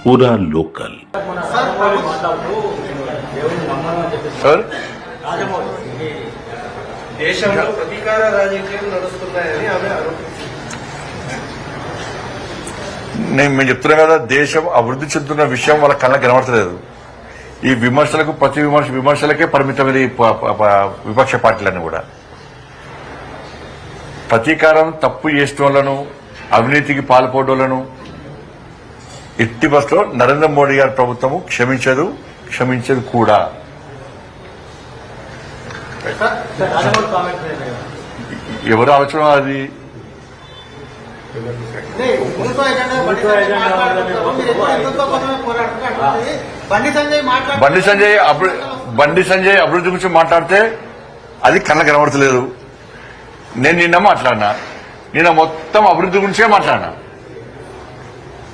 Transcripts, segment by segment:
पूरा local. Sir దేశంలో ప్రతీకార రాజకీయాలు నడుస్తున్నాయని ఆమె ఆరోపిస్తున్నారు. మేము చెప్తున్నాం కదా, దేశం అభివృద్ధి చెందుతున్న విషయం వాళ్ళ కళ్ళకి కనబడతలేదు. ఈ విమర్శలకు ప్రతి విమర్శలకే పరిమితమైన ఈ విపక్ష పార్టీలన్నీ కూడా ప్రతీకారం తప్పు చేసేటోళ్లను, అవినీతికి పాల్పడోళ్లను ఎట్టి బస్సులో నరేంద్ర మోడీ గారి ప్రభుత్వము క్షమించదు కూడా. ఎవరు ఆలోచన అది? బండి సంజయ్ అభివృద్ధి గురించి మాట్లాడితే అది కళ్ళకి కనబడతలేదు. నేను నిన్న మాట్లాడినా, నిన్న మొత్తం అభివృద్ధి గురించే మాట్లాడినా.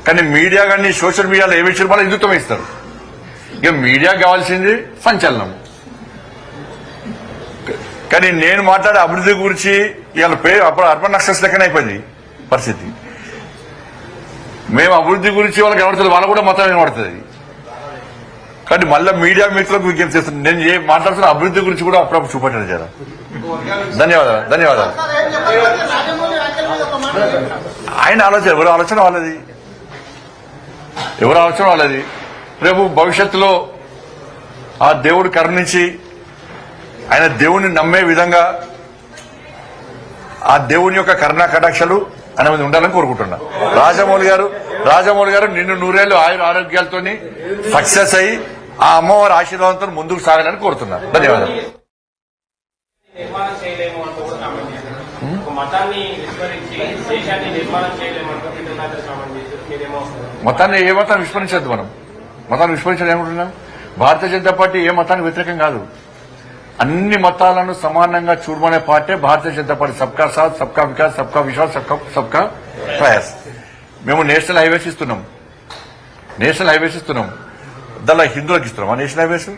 కానీ మీడియా కానీ సోషల్ మీడియాలో ఏ విషయం వాళ్ళు హిందుత్వం ఇస్తారు. ఇక మీడియా కావాల్సింది సంచలనం. కానీ నేను మాట్లాడే అభివృద్ధి గురించి ఇవాళ అప్పుడు అర్బన్ నక్సల్స్ లెక్కనే అయిపోయింది పరిస్థితి. మేము అభివృద్ధి గురించి వాళ్ళకి కనబడుతుంది, వాళ్ళకు కూడా మొత్తం కనబడుతుంది. కానీ మళ్ళీ మీడియా మిత్రులకు విజ్ఞప్తి చేస్తున్నాను, నేను ఏ మాట్లాడుతున్న అభివృద్ధి గురించి కూడా అప్పుడప్పుడు చూపెట్టాను జరా. ధన్యవాదాలు. ఆయన ఆలోచన ఎవరు ఆలోచన వాళ్ళది. రేపు భవిష్యత్తులో ఆ దేవుడు కరుణించి ఆయన దేవుణ్ణి నమ్మే విధంగా ఆ దేవుని యొక్క కరుణా కటాక్షలు ఆయన మీద ఉండాలని కోరుకుంటున్నా. రాజమౌళి గారు నిన్ను నూరేళ్లు ఆరోగ్యాలతో సక్సెస్ అయ్యి ఆ అమ్మవారి ఆశీర్వాదంతో ముందుకు సాగాలని కోరుతున్నా. ధన్యవాదాలు. మతాన్ని ఏ మతాన్ని విస్మరించద్దు. మతాన్ని విస్మరించడం ఏమంటున్నాం? భారతీయ జనతా పార్టీ ఏ మతానికి వ్యతిరేకం కాదు. అన్ని మతాలను సమానంగా చూడమనే పార్టీ భారతీయ జనతా పార్టీ. సబ్కా సాత్, సబ్కా వికాస్, సబ్కా విశ్వాస్, సబ్కా ప్రయాస్. మేము నేషనల్ హైవేస్ ఇస్తున్నాం. దానిలో హిందువులకు ఇస్తున్నాం. ఆ నేషనల్ హైవేస్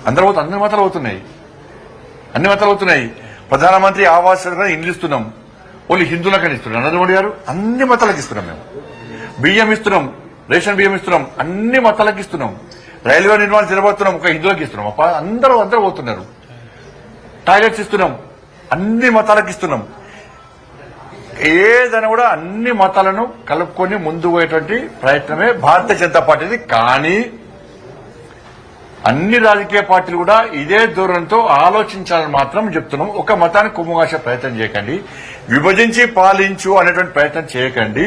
అన్ని మతాలు అవుతున్నాయి. ప్రధానమంత్రి ఆవాస్ ఇల్లు ఇస్తున్నాం, ఓన్లీ హిందువులకని ఇస్తున్నాం. నరేంద్ర మోడీ గారు అన్ని మతాలకు ఇస్తున్నాం. మేము బియ్యం ఇస్తున్నాం, రేషన్ బియ్యం ఇస్తున్నాం, అన్ని మతాలకు ఇస్తున్నాం. రైల్వే నిర్మాణం తిరగబడుతున్నాం, ఒక హిందువులకు ఇస్తున్నాం. అందరూ పోతున్నారు. టాయిలెట్స్ ఇస్తున్నాం, అన్ని మతాలకు ఇస్తున్నాం. ఏదైనా కూడా అన్ని మతాలను కలుపుకొని ముందు పోయేటువంటి ప్రయత్నమే భారతీయ జనతా పార్టీది. కానీ అన్ని రాజకీయ పార్టీలు కూడా ఇదే ధోరణితో ఆలోచించాలని మాత్రం చెప్తున్నాం. ఒక మతాన్ని కొమ్ముగాసే ప్రయత్నం చేయకండి, విభజించి పాలించు అనేటువంటి ప్రయత్నం చేయకండి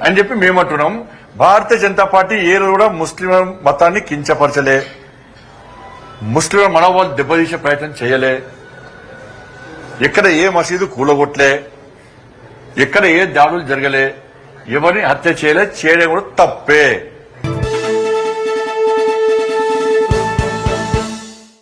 అని చెప్పి మేమంటున్నాం. భారతీయ జనతా పార్టీ ఏ రోజు కూడా ముస్లిం మతాన్ని కించపరచలే, ముస్లింల మనోభావాలు దెబ్బతీసే ప్రయత్నం చేయలే, ఎక్కడ ఏ మసీదు కూలగొట్టలే, ఎక్కడ ఏ దాడులు జరగలే, ఎవరిని హత్య చేయలే, చేయడం కూడా తప్పే.